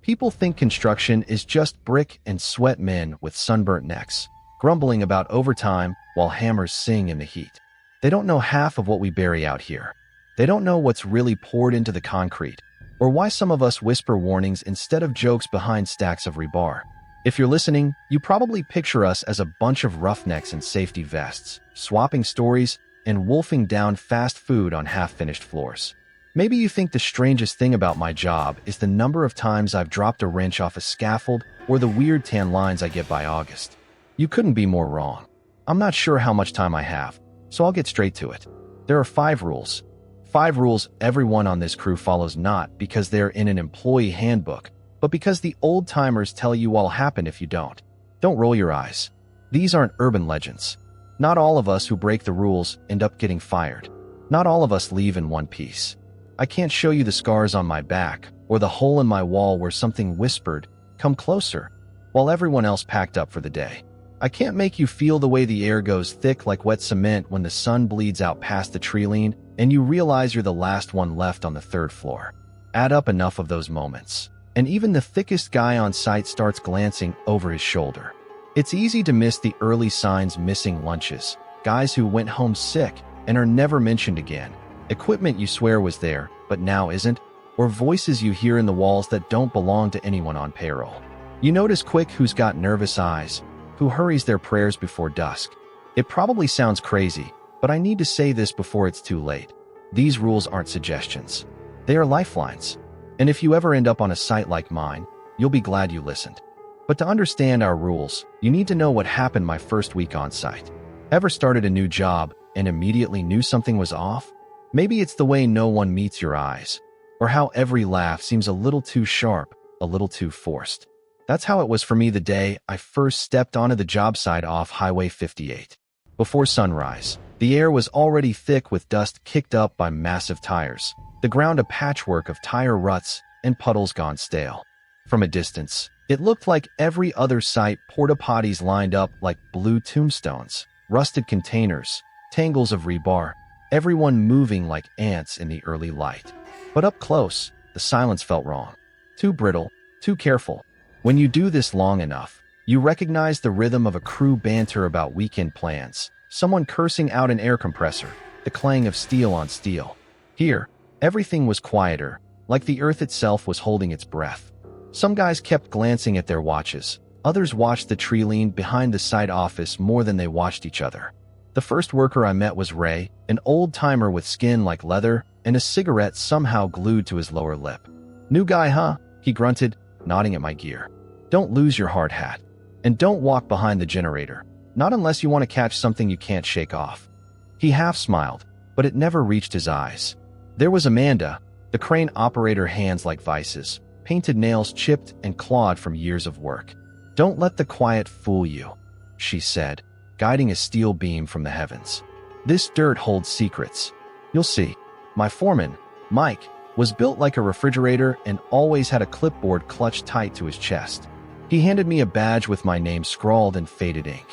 People think construction is just brick and sweat men with sunburnt necks, grumbling about overtime while hammers sing in the heat. They don't know half of what we bury out here. They don't know what's really poured into the concrete, or why some of us whisper warnings instead of jokes behind stacks of rebar. If you're listening, you probably picture us as a bunch of roughnecks in safety vests, swapping stories and wolfing down fast food on half-finished floors. Maybe you think the strangest thing about my job is the number of times I've dropped a wrench off a scaffold or the weird tan lines I get by August. You couldn't be more wrong. I'm not sure how much time I have, so I'll get straight to it. There are 5 rules. 5 rules everyone on this crew follows, not because they're in an employee handbook, but because the old-timers tell you what'll happen if you don't. Don't roll your eyes. These aren't urban legends. Not all of us who break the rules end up getting fired. Not all of us leave in one piece. I can't show you the scars on my back or the hole in my wall where something whispered, "Come closer," while everyone else packed up for the day. I can't make you feel the way the air goes thick like wet cement when the sun bleeds out past the tree line and you realize you're the last one left on the 3rd floor. Add up enough of those moments, and even the thickest guy on site starts glancing over his shoulder. It's easy to miss the early signs: missing lunches, guys who went home sick and are never mentioned again, equipment you swear was there but now isn't, or voices you hear in the walls that don't belong to anyone on payroll. You notice quick who's got nervous eyes, who hurries their prayers before dusk. It probably sounds crazy, but I need to say this before it's too late. These rules aren't suggestions. They are lifelines. And if you ever end up on a site like mine, you'll be glad you listened. But to understand our rules, you need to know what happened my first week on site. Ever started a new job and immediately knew something was off? Maybe it's the way no one meets your eyes, or how every laugh seems a little too sharp, a little too forced. That's how it was for me the day I first stepped onto the job site off Highway 58. Before sunrise, the air was already thick with dust kicked up by massive tires, the ground a patchwork of tire ruts and puddles gone stale. From a distance, it looked like every other site: porta potties lined up like blue tombstones, rusted containers, tangles of rebar, everyone moving like ants in the early light. But up close, the silence felt wrong. Too brittle, too careful. When you do this long enough, you recognize the rhythm of a crew banter about weekend plans, someone cursing out an air compressor, the clang of steel on steel. Here, everything was quieter, like the earth itself was holding its breath. Some guys kept glancing at their watches. Others watched the tree lean behind the site office more than they watched each other. The first worker I met was Ray, an old-timer with skin like leather and a cigarette somehow glued to his lower lip. "New guy, huh?" he grunted, nodding at my gear. "Don't lose your hard hat. And don't walk behind the generator, not unless you want to catch something you can't shake off." He half smiled, but it never reached his eyes. There was Amanda, the crane operator, hands like vices, painted nails chipped and clawed from years of work. "Don't let the quiet fool you," she said, guiding a steel beam from the heavens. "This dirt holds secrets. You'll see." My foreman, Mike, was built like a refrigerator and always had a clipboard clutched tight to his chest. He handed me a badge with my name scrawled in faded ink.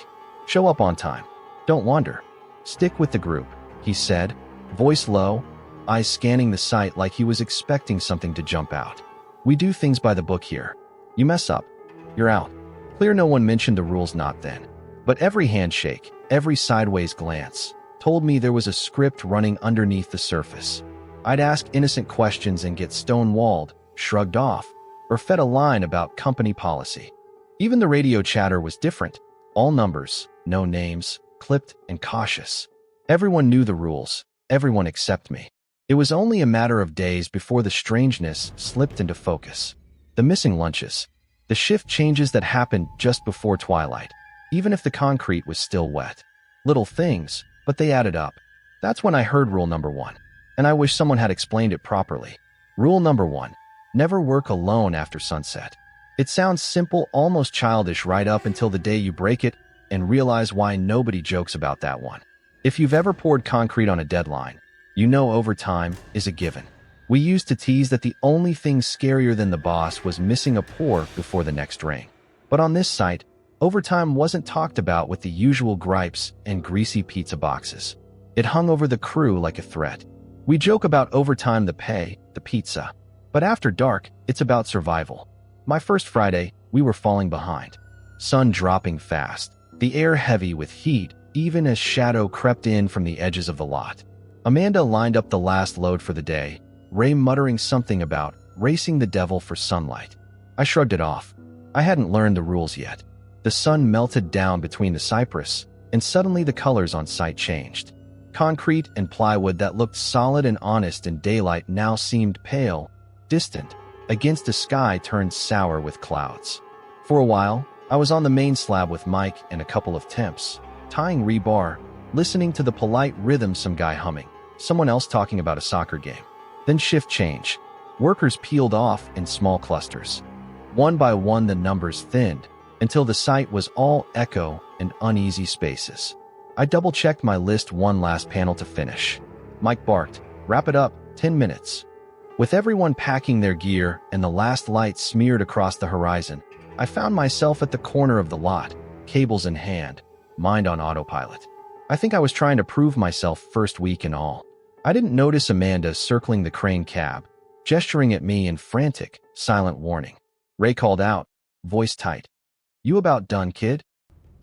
"Show up on time. Don't wander. Stick with the group," he said, voice low, eyes scanning the site like he was expecting something to jump out. "We do things by the book here. You mess up, you're out." Clear no one mentioned the rules not then. But every handshake, every sideways glance, told me there was a script running underneath the surface. I'd ask innocent questions and get stonewalled, shrugged off, or fed a line about company policy. Even the radio chatter was different. All numbers, no names, clipped and cautious. Everyone knew the rules, everyone except me. It was only a matter of days before the strangeness slipped into focus. The missing lunches. The shift changes that happened just before twilight, even if the concrete was still wet. Little things, but they added up. That's when I heard rule number 1. And I wish someone had explained it properly. Rule number 1. Never work alone after sunset. It sounds simple, almost childish, right up until the day you break it and realize why nobody jokes about that one. If you've ever poured concrete on a deadline, you know overtime is a given. We used to tease that the only thing scarier than the boss was missing a pour before the next ring. But on this site, overtime wasn't talked about with the usual gripes and greasy pizza boxes. It hung over the crew like a threat. We joke about overtime, the pay, the pizza. But after dark, it's about survival. My first Friday, we were falling behind. Sun dropping fast, the air heavy with heat, even as shadow crept in from the edges of the lot. Amanda lined up the last load for the day, Ray muttering something about racing the devil for sunlight. I shrugged it off. I hadn't learned the rules yet. The sun melted down between the cypress, and suddenly the colors on site changed. Concrete and plywood that looked solid and honest in daylight now seemed pale, distant, against a sky turned sour with clouds. For a while, I was on the main slab with Mike and a couple of temps, tying rebar, listening to the polite rhythm some guy humming, someone else talking about a soccer game. Then shift change. Workers peeled off in small clusters. One by one the numbers thinned, until the site was all echo and uneasy spaces. I double-checked my list one last panel to finish. Mike barked, "Wrap it up, 10 minutes." With everyone packing their gear and the last light smeared across the horizon, I found myself at the corner of the lot, cables in hand, mind on autopilot. I think I was trying to prove myself first week and all. I didn't notice Amanda circling the crane cab, gesturing at me in frantic, silent warning. Ray called out, voice tight, "You about done, kid?"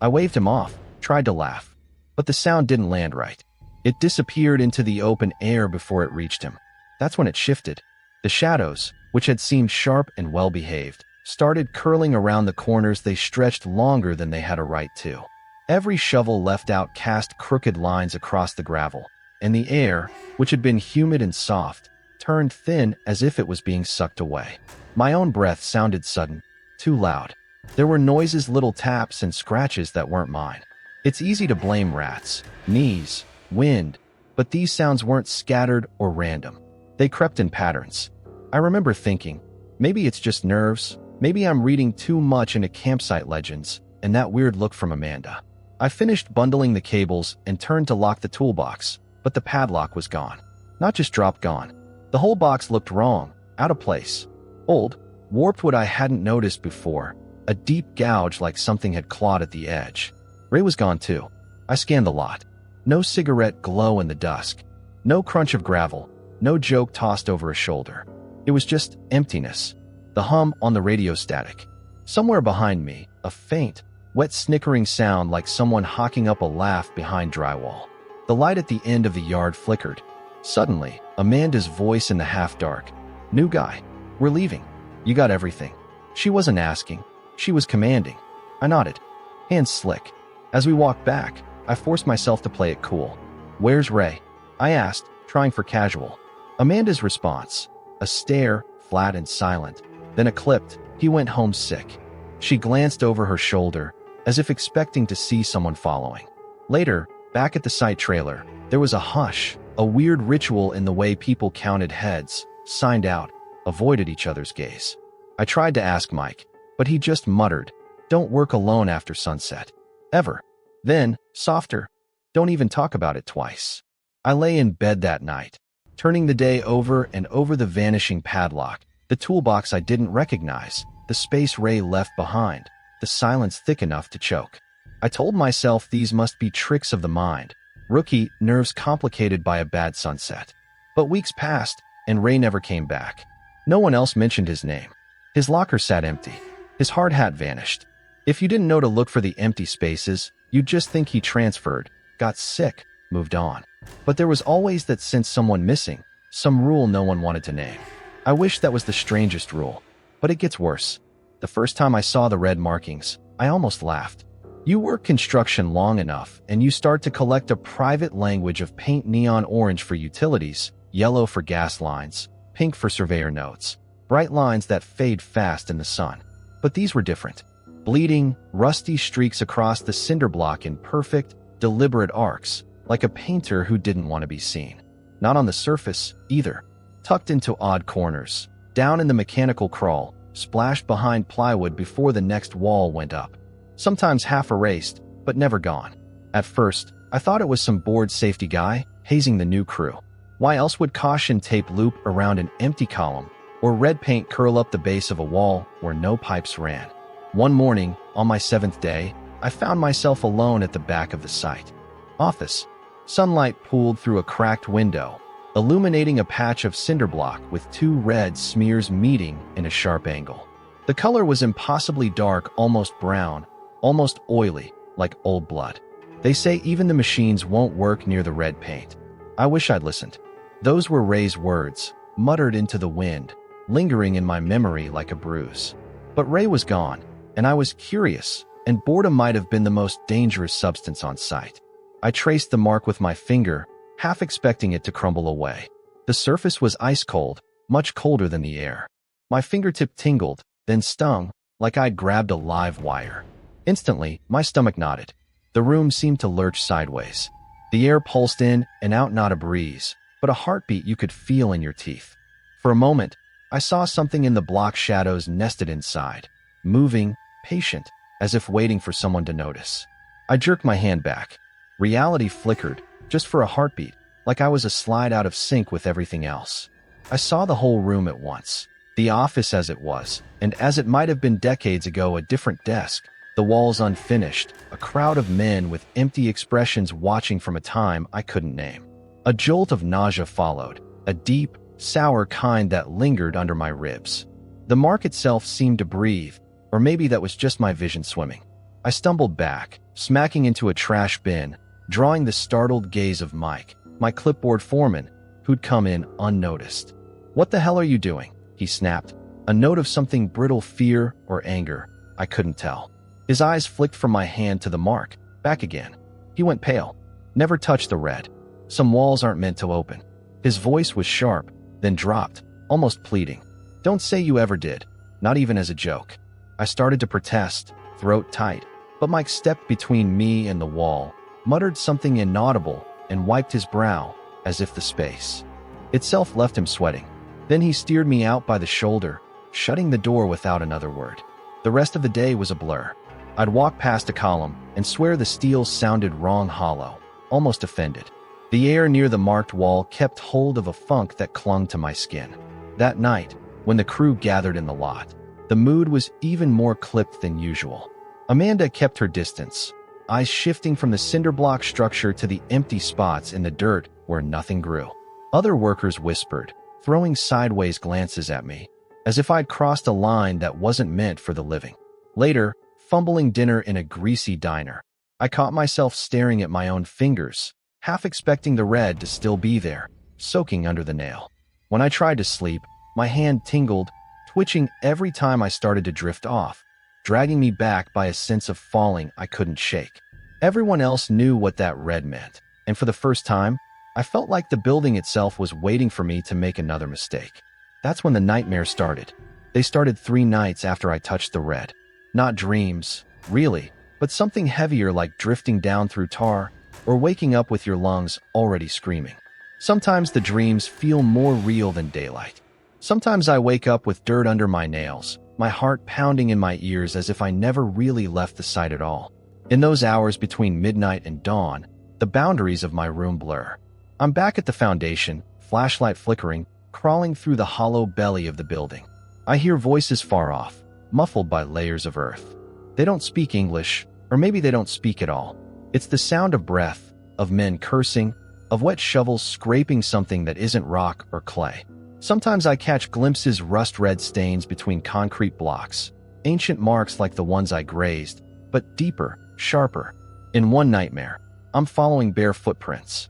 I waved him off, tried to laugh, but the sound didn't land right. It disappeared into the open air before it reached him. That's when it shifted. The shadows, which had seemed sharp and well-behaved, started curling around the corners. They stretched longer than they had a right to. Every shovel left out cast crooked lines across the gravel, and the air, which had been humid and soft, turned thin as if it was being sucked away. My own breath sounded sudden, too loud. There were noises, little taps and scratches that weren't mine. It's easy to blame rats, knees, wind, but these sounds weren't scattered or random. They crept in patterns. I remember thinking, maybe it's just nerves, maybe I'm reading too much into campsite legends, and that weird look from Amanda. I finished bundling the cables and turned to lock the toolbox, but the padlock was gone. Not just dropped, gone. The whole box looked wrong, out of place. Old, warped, what I hadn't noticed before, a deep gouge like something had clawed at the edge. Ray was gone too. I scanned the lot. No cigarette glow in the dusk. No crunch of gravel. No joke tossed over a shoulder. It was just emptiness. The hum on the radio static. Somewhere behind me, a faint, wet snickering sound like someone hawking up a laugh behind drywall. The light at the end of the yard flickered. Suddenly, Amanda's voice in the half-dark. "New guy. We're leaving. You got everything." She wasn't asking. She was commanding. I nodded. Hands slick. As we walked back, I forced myself to play it cool. "Where's Ray?" I asked, trying for casual. Amanda's response, a stare, flat and silent, then a clipped, "He went home sick." She glanced over her shoulder, as if expecting to see someone following. Later, back at the site trailer, there was a hush, a weird ritual in the way people counted heads, signed out, avoided each other's gaze. I tried to ask Mike, but he just muttered, "Don't work alone after sunset. Ever." Then, softer, "Don't even talk about it twice." I lay in bed that night, turning the day over and over, the vanishing padlock, the toolbox I didn't recognize, the space Ray left behind, the silence thick enough to choke. I told myself these must be tricks of the mind, rookie nerves complicated by a bad sunset. But weeks passed, and Ray never came back. No one else mentioned his name. His locker sat empty. His hard hat vanished. If you didn't know to look for the empty spaces, you'd just think he transferred, got sick, moved on. But there was always that sense someone missing, some rule no one wanted to name. I wish that was the strangest rule. But it gets worse. The first time I saw the red markings, I almost laughed. You work construction long enough, and you start to collect a private language of paint: neon orange for utilities, yellow for gas lines, pink for surveyor notes, bright lines that fade fast in the sun. But these were different. Bleeding, rusty streaks across the cinder block in perfect, deliberate arcs, like a painter who didn't want to be seen. Not on the surface, either. Tucked into odd corners, down in the mechanical crawl, splashed behind plywood before the next wall went up. Sometimes half erased, but never gone. At first, I thought it was some bored safety guy, hazing the new crew. Why else would caution tape loop around an empty column, or red paint curl up the base of a wall where no pipes ran? One morning, on my 7th day, I found myself alone at the back of the site. Office. Sunlight pooled through a cracked window, illuminating a patch of cinder block with two red smears meeting in a sharp angle. The color was impossibly dark, almost brown, almost oily, like old blood. They say even the machines won't work near the red paint. I wish I'd listened. Those were Ray's words, muttered into the wind, lingering in my memory like a bruise. But Ray was gone, and I was curious, and boredom might have been the most dangerous substance on site. I traced the mark with my finger, half expecting it to crumble away. The surface was ice cold, much colder than the air. My fingertip tingled, then stung, like I'd grabbed a live wire. Instantly, my stomach knotted. The room seemed to lurch sideways. The air pulsed in and out, not a breeze, but a heartbeat you could feel in your teeth. For a moment, I saw something in the block shadows nested inside, moving, patient, as if waiting for someone to notice. I jerked my hand back. Reality flickered, just for a heartbeat, like I was a slide out of sync with everything else. I saw the whole room at once, the office as it was, and as it might have been decades ago, a different desk, the walls unfinished, a crowd of men with empty expressions watching from a time I couldn't name. A jolt of nausea followed, a deep, sour kind that lingered under my ribs. The mark itself seemed to breathe, or maybe that was just my vision swimming. I stumbled back, smacking into a trash bin, drawing the startled gaze of Mike, my clipboard foreman, who'd come in unnoticed. "What the hell are you doing?" he snapped, a note of something brittle, fear or anger. I couldn't tell. His eyes flicked from my hand to the mark, back again. He went pale. "Never touch the red. Some walls aren't meant to open." His voice was sharp, then dropped, almost pleading. "Don't say you ever did, not even as a joke." I started to protest, throat tight, but Mike stepped between me and the wall, muttered something inaudible, and wiped his brow, as if the space itself left him sweating. Then he steered me out by the shoulder, shutting the door without another word. The rest of the day was a blur. I'd walk past a column and swear the steel sounded wrong, hollow, almost offended. The air near the marked wall kept hold of a funk that clung to my skin. That night, when the crew gathered in the lot, the mood was even more clipped than usual. Amanda kept her distance, eyes shifting from the cinder block structure to the empty spots in the dirt where nothing grew. Other workers whispered, throwing sideways glances at me, as if I'd crossed a line that wasn't meant for the living. Later, fumbling dinner in a greasy diner, I caught myself staring at my own fingers, half expecting the red to still be there, soaking under the nail. When I tried to sleep, my hand tingled, twitching every time I started to drift off, dragging me back by a sense of falling I couldn't shake. Everyone else knew what that red meant, and for the first time, I felt like the building itself was waiting for me to make another mistake. That's when the nightmares started. They started 3 nights after I touched the red. Not dreams, really, but something heavier, like drifting down through tar or waking up with your lungs already screaming. Sometimes the dreams feel more real than daylight. Sometimes I wake up with dirt under my nails, my heart pounding in my ears as if I never really left the site at all. In those hours between midnight and dawn, the boundaries of my room blur. I'm back at the foundation, flashlight flickering, crawling through the hollow belly of the building. I hear voices far off, muffled by layers of earth. They don't speak English, or maybe they don't speak at all. It's the sound of breath, of men cursing, of wet shovels scraping something that isn't rock or clay. Sometimes I catch glimpses, rust-red stains between concrete blocks, ancient marks like the ones I grazed, but deeper, sharper. In one nightmare, I'm following bare footprints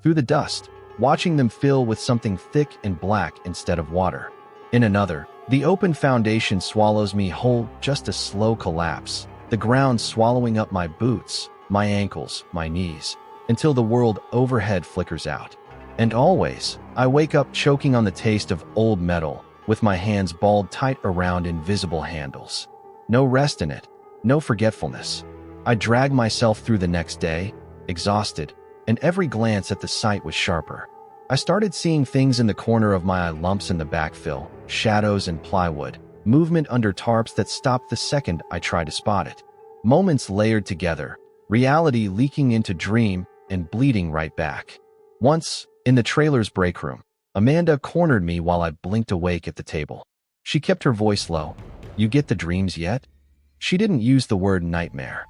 through the dust, watching them fill with something thick and black instead of water. In another, the open foundation swallows me whole, just a slow collapse, the ground swallowing up my boots, my ankles, my knees, until the world overhead flickers out. And always, I wake up choking on the taste of old metal, with my hands balled tight around invisible handles. No rest in it, no forgetfulness. I drag myself through the next day, exhausted, and every glance at the site was sharper. I started seeing things in the corner of my eye, lumps in the backfill, shadows in plywood, movement under tarps that stopped the second I tried to spot it. Moments layered together, reality leaking into dream and bleeding right back. Once, in the trailer's break room, Amanda cornered me while I blinked awake at the table. She kept her voice low. "You get the dreams yet?" She didn't use the word nightmare.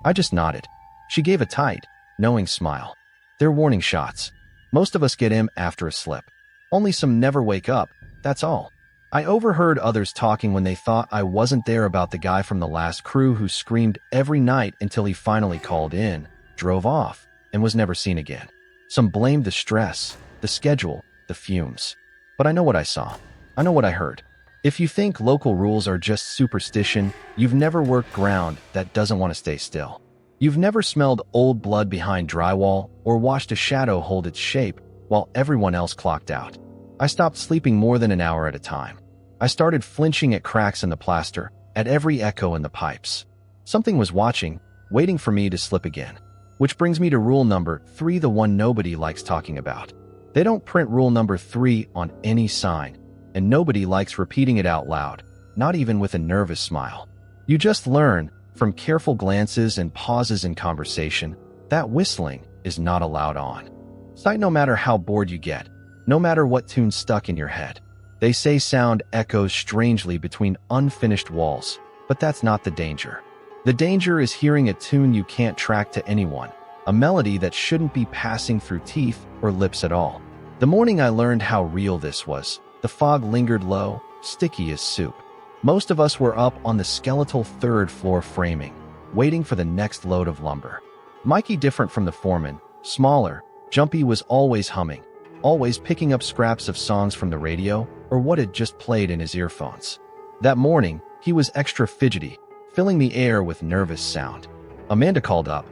I just nodded. She gave a tight, knowing smile. "They're warning shots. Most of us get 'em after a slip. Only some never wake up, that's all." I overheard others talking when they thought I wasn't there about the guy from the last crew who screamed every night until he finally called in, drove off, and was never seen again. Some blamed the stress, the schedule, the fumes. But I know what I saw. I know what I heard. If you think local rules are just superstition, you've never worked ground that doesn't want to stay still. You've never smelled old blood behind drywall or watched a shadow hold its shape while everyone else clocked out. I stopped sleeping more than an hour at a time. I started flinching at cracks in the plaster, at every echo in the pipes. Something was watching, waiting for me to slip again. Which brings me to rule number 3, the one nobody likes talking about. They don't print rule number 3 on any sign, and nobody likes repeating it out loud, not even with a nervous smile. You just learn, from careful glances and pauses in conversation, that whistling is not allowed on site no matter how bored you get, no matter what tune's stuck in your head. They say sound echoes strangely between unfinished walls, but that's not the danger. The danger is hearing a tune you can't track to anyone, a melody that shouldn't be passing through teeth or lips at all. The morning I learned how real this was, the fog lingered low, sticky as soup. Most of us were up on the skeletal 3rd floor framing, waiting for the next load of lumber. Mikey, different from the foreman, smaller, Jumpy, was always humming, always picking up scraps of songs from the radio or what had just played in his earphones. That morning, he was extra fidgety, filling the air with nervous sound. Amanda called up.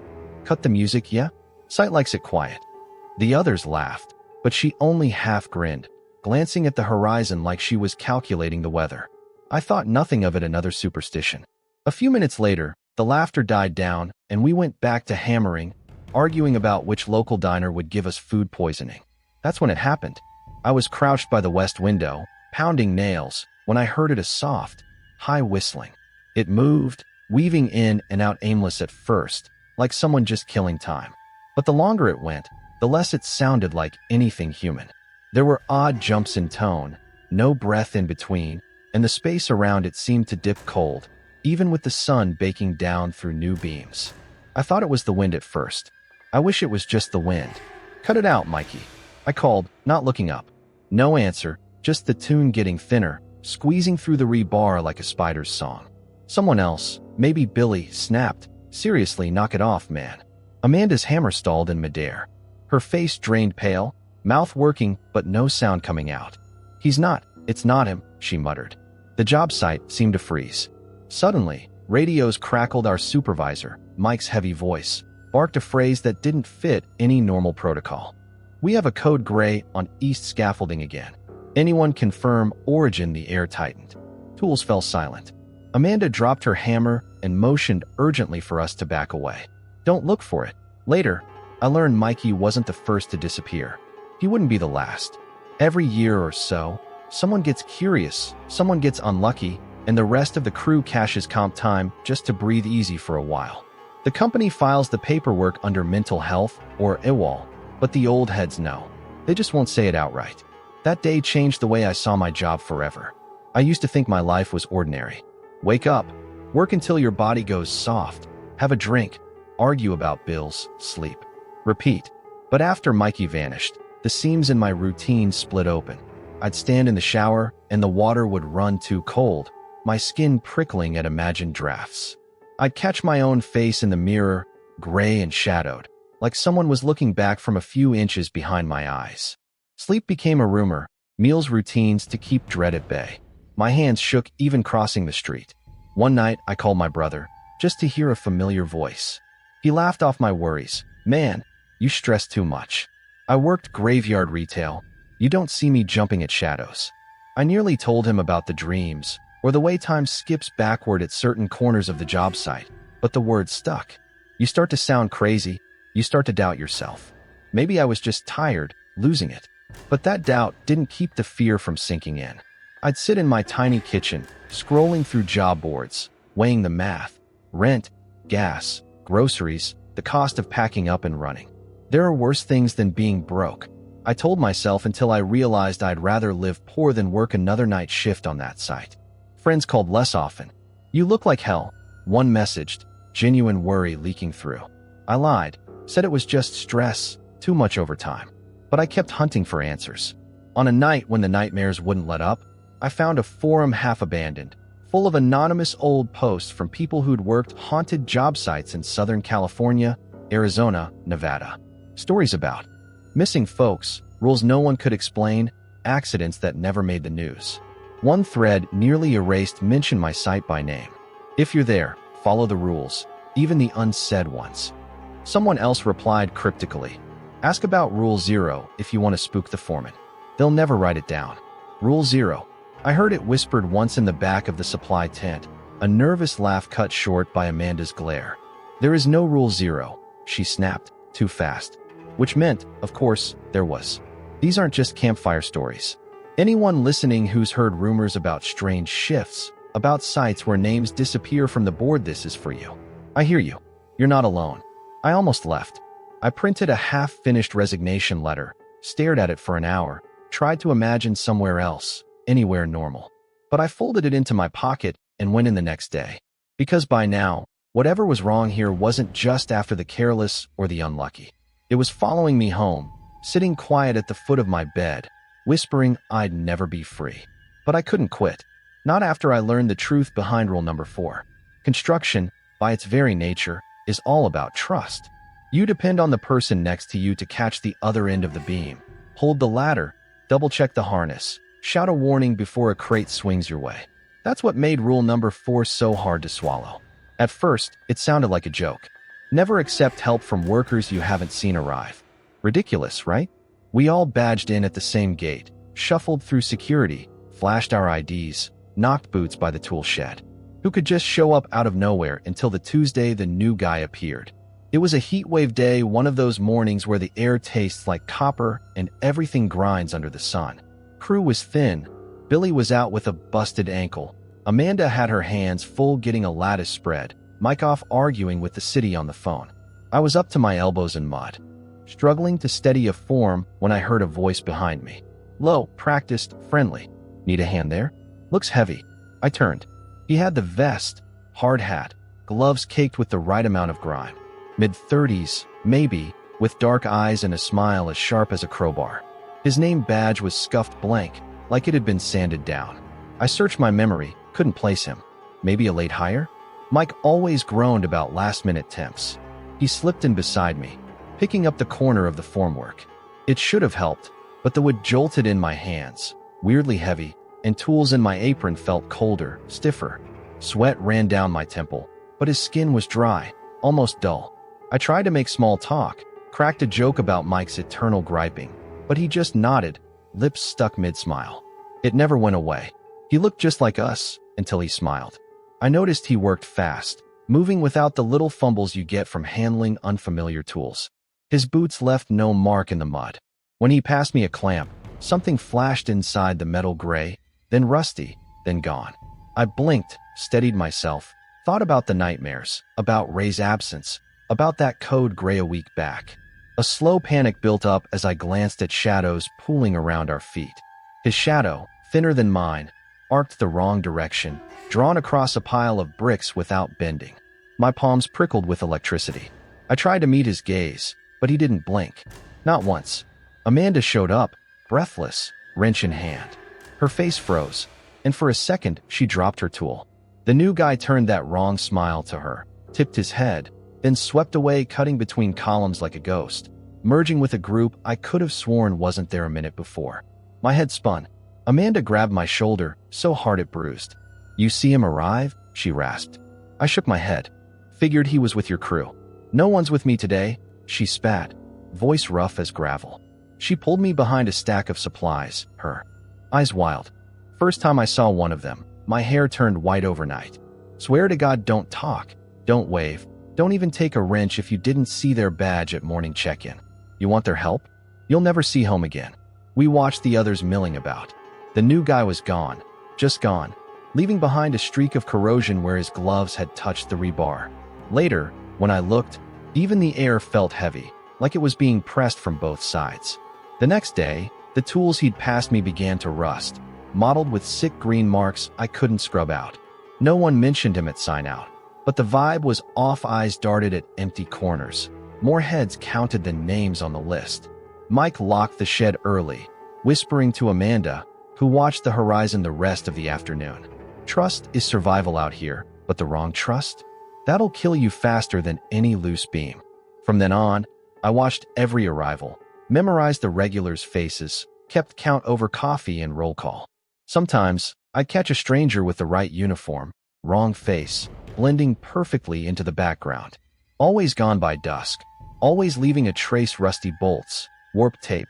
"Cut the music, yeah? Sight likes it quiet." The others laughed, but she only half grinned, glancing at the horizon like she was calculating the weather. I thought nothing of it, another superstition. A few minutes later, the laughter died down, and we went back to hammering, arguing about which local diner would give us food poisoning. That's when it happened. I was crouched by the west window, pounding nails, when I heard a soft, high whistling. It moved, weaving in and out, aimless at first, like someone just killing time. But the longer it went, the less it sounded like anything human. There were odd jumps in tone, no breath in between, and the space around it seemed to dip cold, even with the sun baking down through new beams. I thought it was the wind at first. I wish it was just the wind. "Cut it out, Mikey," I called, not looking up. No answer, just the tune getting thinner, squeezing through the rebar like a spider's song. Someone else, maybe Billy, snapped, "Seriously, knock it off, man." Amanda's hammer stalled in midair. Her face drained pale, mouth working but no sound coming out. It's not him," she muttered. The job site seemed to freeze. Suddenly, radios crackled. Our supervisor, Mike's heavy voice, barked a phrase that didn't fit any normal protocol. "We have a code gray on east scaffolding again. Anyone confirm origin?" The air tightened. Tools fell silent. Amanda dropped her hammer and motioned urgently for us to back away. "Don't look for it." Later, I learned Mikey wasn't the first to disappear. He wouldn't be the last. Every year or so, someone gets curious, someone gets unlucky, and the rest of the crew cashes comp time just to breathe easy for a while. The company files the paperwork under mental health or IWAL, but the old heads know. They just won't say it outright. That day changed the way I saw my job forever. I used to think my life was ordinary. Wake up, work until your body goes soft, have a drink, argue about bills, sleep. Repeat. But after Mikey vanished, the seams in my routine split open. I'd stand in the shower, and the water would run too cold, my skin prickling at imagined drafts. I'd catch my own face in the mirror, gray and shadowed, like someone was looking back from a few inches behind my eyes. Sleep became a rumor, meals routines to keep dread at bay. My hands shook even crossing the street. One night, I called my brother, just to hear a familiar voice. He laughed off my worries. "Man, you stress too much. I worked graveyard retail. You don't see me jumping at shadows." I nearly told him about the dreams, or the way time skips backward at certain corners of the job site, but the word stuck. You start to sound crazy, you start to doubt yourself. Maybe I was just tired, losing it. But that doubt didn't keep the fear from sinking in. I'd sit in my tiny kitchen, scrolling through job boards, weighing the math, rent, gas, groceries, the cost of packing up and running. There are worse things than being broke, I told myself, until I realized I'd rather live poor than work another night shift on that site. Friends called less often. "You look like hell," one messaged, genuine worry leaking through. I lied, said it was just stress, too much overtime. But I kept hunting for answers. On a night when the nightmares wouldn't let up, I found a forum half abandoned, full of anonymous old posts from people who'd worked haunted job sites in Southern California, Arizona, Nevada. Stories about missing folks, rules no one could explain, accidents that never made the news. One thread nearly erased mentioned my site by name. If you're there, follow the rules, even the unsaid ones. Someone else replied cryptically, ask about Rule 0 if you want to spook the foreman. They'll never write it down. Rule 0. I heard it whispered once in the back of the supply tent, a nervous laugh cut short by Amanda's glare. There is no Rule 0, she snapped, too fast. Which meant, of course, there was. These aren't just campfire stories. Anyone listening who's heard rumors about strange shifts, about sites where names disappear from the board, this is for you. I hear you. You're not alone. I almost left. I printed a half-finished resignation letter, stared at it for an hour, tried to imagine somewhere else, anywhere normal. But I folded it into my pocket and went in the next day. Because by now, whatever was wrong here wasn't just after the careless or the unlucky. It was following me home, sitting quiet at the foot of my bed, whispering I'd never be free. But I couldn't quit. Not after I learned the truth behind rule number 4. Construction, by its very nature, is all about trust. You depend on the person next to you to catch the other end of the beam, hold the ladder, double-check the harness, shout a warning before a crate swings your way. That's what made rule number 4 so hard to swallow. At first, it sounded like a joke. Never accept help from workers you haven't seen arrive. Ridiculous, right? We all badged in at the same gate, shuffled through security, flashed our IDs, knocked boots by the tool shed. Who could just show up out of nowhere until the Tuesday the new guy appeared. It was a heatwave day, one of those mornings where the air tastes like copper and everything grinds under the sun. Crew was thin. Billy was out with a busted ankle. Amanda had her hands full getting a lattice spread, Mike off arguing with the city on the phone. I was up to my elbows in mud, struggling to steady a form when I heard a voice behind me. Low, practiced, friendly. Need a hand there? Looks heavy. I turned. He had the vest, hard hat, gloves caked with the right amount of grime. Mid-30s, maybe, with dark eyes and a smile as sharp as a crowbar. His name badge was scuffed blank, like it had been sanded down. I searched my memory, couldn't place him. Maybe a late hire? Mike always groaned about last-minute temps. He slipped in beside me, picking up the corner of the formwork. It should have helped, but the wood jolted in my hands, weirdly heavy, and tools in my apron felt colder, stiffer. Sweat ran down my temple, but his skin was dry, almost dull. I tried to make small talk, cracked a joke about Mike's eternal griping, but he just nodded, lips stuck mid-smile. It never went away. He looked just like us, until he smiled. I noticed he worked fast, moving without the little fumbles you get from handling unfamiliar tools. His boots left no mark in the mud. When he passed me a clamp, something flashed inside the metal gray, then rusty, then gone. I blinked, steadied myself, thought about the nightmares, about Ray's absence, about that code gray a week back. A slow panic built up as I glanced at shadows pooling around our feet. His shadow, thinner than mine, arced the wrong direction, drawn across a pile of bricks without bending. My palms prickled with electricity. I tried to meet his gaze, but he didn't blink. Not once. Amanda showed up, breathless, wrench in hand. Her face froze, and for a second she dropped her tool. The new guy turned that wrong smile to her, tipped his head, then swept away, cutting between columns like a ghost, merging with a group I could have sworn wasn't there a minute before. My head spun. Amanda grabbed my shoulder, so hard it bruised. You see him arrive? She rasped. I shook my head. Figured he was with your crew. No one's with me today, she spat, voice rough as gravel. She pulled me behind a stack of supplies, her eyes wild. First time I saw one of them, my hair turned white overnight. Swear to God, don't talk, don't wave, don't even take a wrench if you didn't see their badge at morning check-in. You want their help? You'll never see home again. We watched the others milling about. The new guy was gone, just gone, leaving behind a streak of corrosion where his gloves had touched the rebar. Later, when I looked, even the air felt heavy, like it was being pressed from both sides. The next day, the tools he'd passed me began to rust, mottled with sick green marks I couldn't scrub out. No one mentioned him at sign-out, but the vibe was off. Eyes darted at empty corners. More heads counted than names on the list. Mike locked the shed early, whispering to Amanda, who watched the horizon the rest of the afternoon. Trust is survival out here, but the wrong trust? That'll kill you faster than any loose beam. From then on, I watched every arrival, memorized the regulars' faces, kept count over coffee and roll call. Sometimes, I'd catch a stranger with the right uniform, wrong face, blending perfectly into the background. Always gone by dusk, always leaving a trace: rusty bolts, warped tape,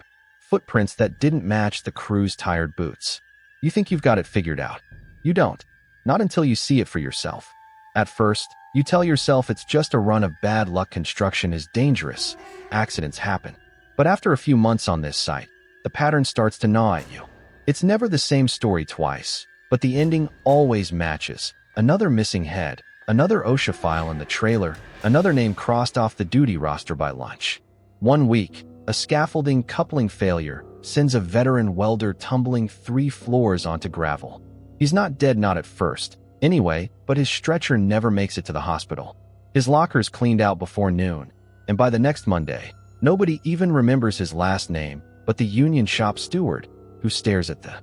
footprints that didn't match the crew's tired boots. You think you've got it figured out. You don't. Not until you see it for yourself. At first, you tell yourself it's just a run of bad luck. Construction is dangerous. Accidents happen. But after a few months on this site, the pattern starts to gnaw at you. It's never the same story twice, but the ending always matches. Another missing head, another OSHA file in the trailer, another name crossed off the duty roster by lunch. One week, a scaffolding coupling failure sends a veteran welder tumbling 3 floors onto gravel. He's not dead, not at first, anyway, but his stretcher never makes it to the hospital. His locker's cleaned out before noon, and by the next Monday, nobody even remembers his last name but the union shop steward, who stares at the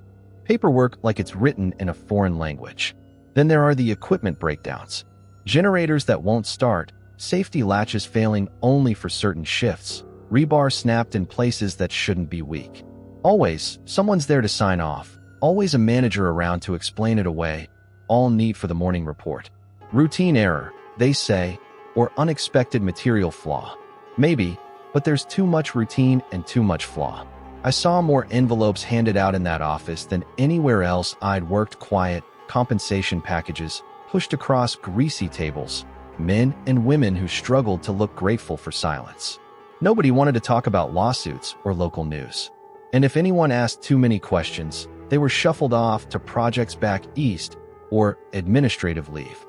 paperwork like it's written in a foreign language. Then there are the equipment breakdowns. Generators that won't start, safety latches failing only for certain shifts, rebar snapped in places that shouldn't be weak. Always, someone's there to sign off, always a manager around to explain it away, all neat for the morning report. Routine error, they say, or unexpected material flaw. Maybe, but there's too much routine and too much flaw. I saw more envelopes handed out in that office than anywhere else I'd worked. Quiet, compensation packages, pushed across greasy tables, men and women who struggled to look grateful for silence. Nobody wanted to talk about lawsuits or local news. And if anyone asked too many questions, they were shuffled off to projects back east or administrative leave.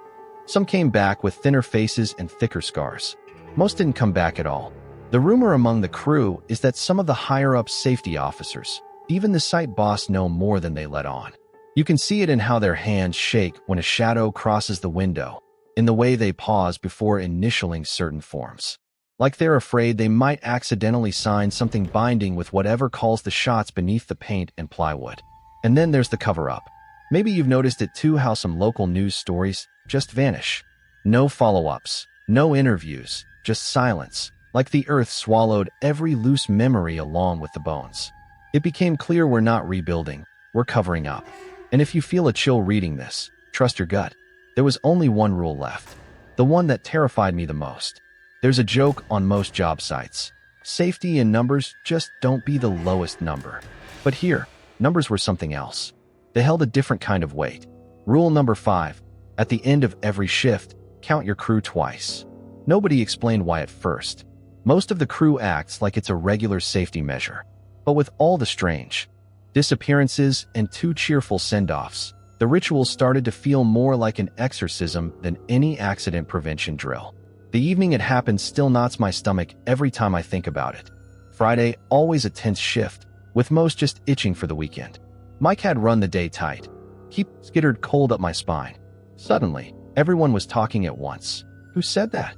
Some came back with thinner faces and thicker scars. Most didn't come back at all. The rumor among the crew is that some of the higher-up safety officers, even the site boss, know more than they let on. You can see it in how their hands shake when a shadow crosses the window, in the way they pause before initialing certain forms. Like they're afraid they might accidentally sign something binding with whatever calls the shots beneath the paint and plywood. And then there's the cover-up. Maybe you've noticed it too, how some local news stories just vanish. No follow-ups, no interviews, just silence, like the earth swallowed every loose memory along with the bones. It became clear we're not rebuilding, we're covering up. And if you feel a chill reading this, trust your gut. There was only one rule left, the one that terrified me the most. There's a joke on most job sites. Safety in numbers, just don't be the lowest number. But here, numbers were something else. They held a different kind of weight. Rule number 5, at the end of every shift, count your crew twice. Nobody explained why at first. Most of the crew acts like it's a regular safety measure. But with all the strange disappearances and 2 cheerful send-offs, the ritual started to feel more like an exorcism than any accident prevention drill. The evening it happened still knots my stomach every time I think about it. Friday, always a tense shift, with most just itching for the weekend. Mike had run the day tight. Keep skittered cold up my spine. Suddenly, everyone was talking at once. Who said that?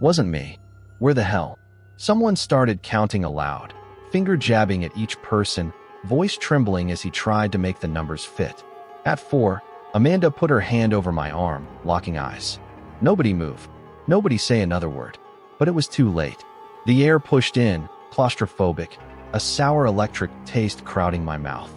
Wasn't me. Where the hell? Someone started counting aloud, finger jabbing at each person, voice trembling as he tried to make the numbers fit. At 4, Amanda put her hand over my arm, locking eyes. Nobody move. Nobody say another word. But it was too late. The air pushed in, claustrophobic, a sour electric taste crowding my mouth.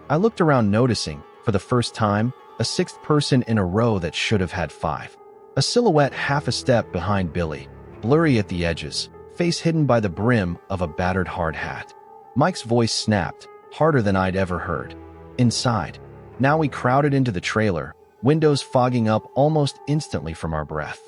I looked around, noticing, for the first time, a 6th person in a row that should have had 5. A silhouette half a step behind Billy, blurry at the edges, face hidden by the brim of a battered hard hat. Mike's voice snapped, harder than I'd ever heard. Inside. Now we crowded into the trailer, windows fogging up almost instantly from our breath.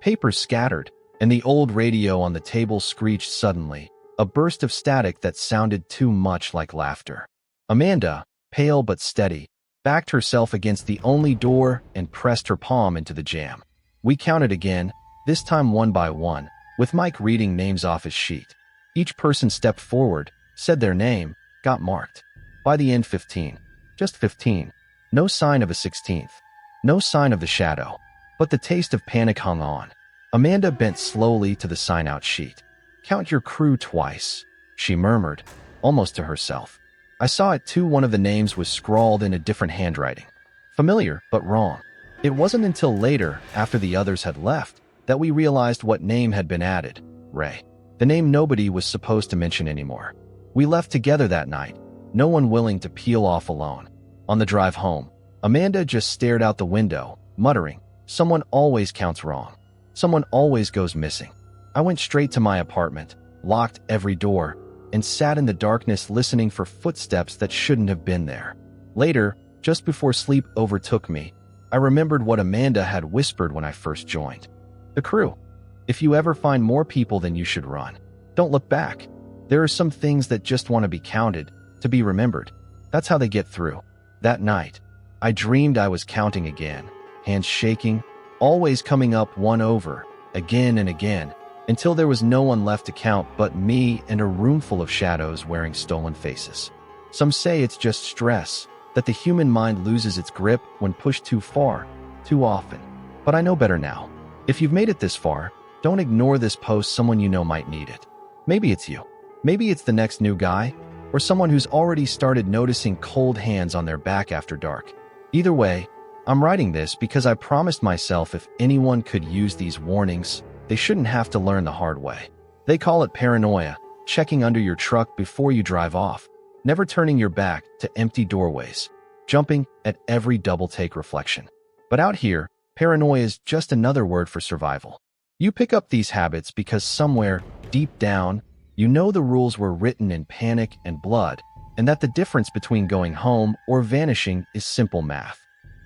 Papers scattered, and the old radio on the table screeched suddenly, a burst of static that sounded too much like laughter. Amanda, pale but steady, backed herself against the only door and pressed her palm into the jamb. We counted again, this time one by one, with Mike reading names off his sheet. Each person stepped forward, said their name, got marked. By the end, 15. Just 15. No sign of a 16th. No sign of the shadow. But the taste of panic hung on. Amanda bent slowly to the sign-out sheet. Count your crew twice, she murmured, almost to herself. I saw it too. One of the names was scrawled in a different handwriting. Familiar, but wrong. It wasn't until later, after the others had left, that we realized what name had been added. Ray. The name nobody was supposed to mention anymore. We left together that night, no one willing to peel off alone. On the drive home, Amanda just stared out the window, muttering, "Someone always counts wrong. Someone always goes missing." I went straight to my apartment, locked every door, and sat in the darkness listening for footsteps that shouldn't have been there. Later, just before sleep overtook me, I remembered what Amanda had whispered when I first joined. The crew. If you ever find more people than you should run, don't look back. There are some things that just want to be counted, to be remembered. That's how they get through. That night, I dreamed I was counting again, hands shaking, always coming up one over, again and again, until there was no one left to count but me and a room full of shadows wearing stolen faces. Some say it's just stress, that the human mind loses its grip when pushed too far, too often. But I know better now. If you've made it this far, don't ignore this post. Someone you know might need it. Maybe it's you. Maybe it's the next new guy, or someone who's already started noticing cold hands on their back after dark. Either way, I'm writing this because I promised myself if anyone could use these warnings, they shouldn't have to learn the hard way. They call it paranoia, checking under your truck before you drive off, never turning your back to empty doorways, jumping at every double-take reflection. But out here, paranoia is just another word for survival. You pick up these habits because somewhere, deep down, you know the rules were written in panic and blood, and that the difference between going home or vanishing is simple math.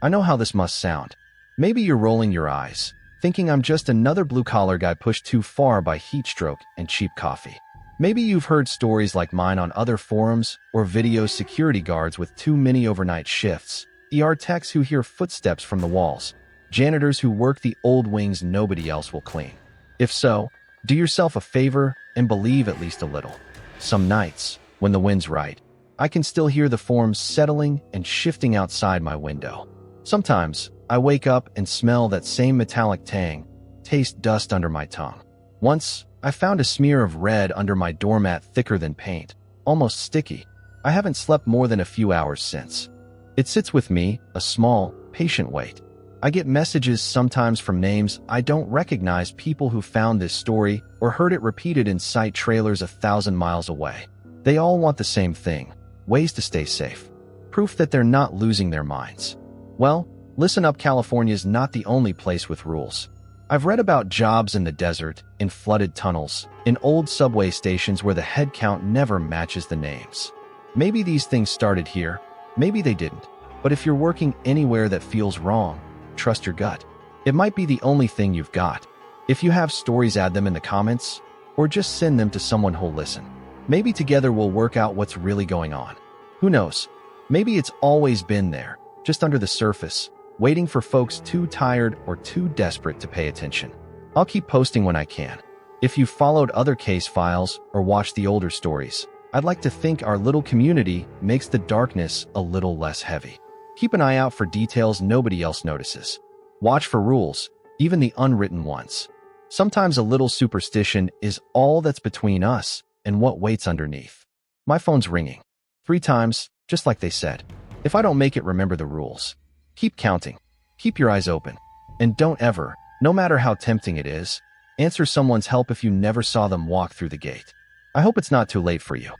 I know how this must sound. Maybe you're rolling your eyes, thinking I'm just another blue-collar guy pushed too far by heat stroke and cheap coffee. Maybe you've heard stories like mine on other forums or videos, security guards with too many overnight shifts, ER techs who hear footsteps from the walls, janitors who work the old wings nobody else will clean. If so, do yourself a favor and believe at least a little. Some nights, when the wind's right, I can still hear the forms settling and shifting outside my window. Sometimes, I wake up and smell that same metallic tang, taste dust under my tongue. Once, I found a smear of red under my doormat thicker than paint, almost sticky. I haven't slept more than a few hours since. It sits with me, a small, patient weight. I get messages sometimes from names I don't recognize, people who found this story or heard it repeated in sight trailers 1,000 miles away. They all want the same thing, ways to stay safe. Proof that they're not losing their minds. Well, listen up, California's not the only place with rules. I've read about jobs in the desert, in flooded tunnels, in old subway stations where the head count never matches the names. Maybe these things started here, maybe they didn't. But if you're working anywhere that feels wrong, trust your gut. It might be the only thing you've got. If you have stories, add them in the comments, or just send them to someone who'll listen. Maybe together we'll work out what's really going on. Who knows? Maybe it's always been there, just under the surface, waiting for folks too tired or too desperate to pay attention. I'll keep posting when I can. If you've followed other case files or watched the older stories, I'd like to think our little community makes the darkness a little less heavy. Keep an eye out for details nobody else notices. Watch for rules, even the unwritten ones. Sometimes a little superstition is all that's between us and what waits underneath. My phone's ringing. 3 times, just like they said. If I don't make it, remember the rules. Keep counting. Keep your eyes open. And don't ever, no matter how tempting it is, answer someone's help if you never saw them walk through the gate. I hope it's not too late for you.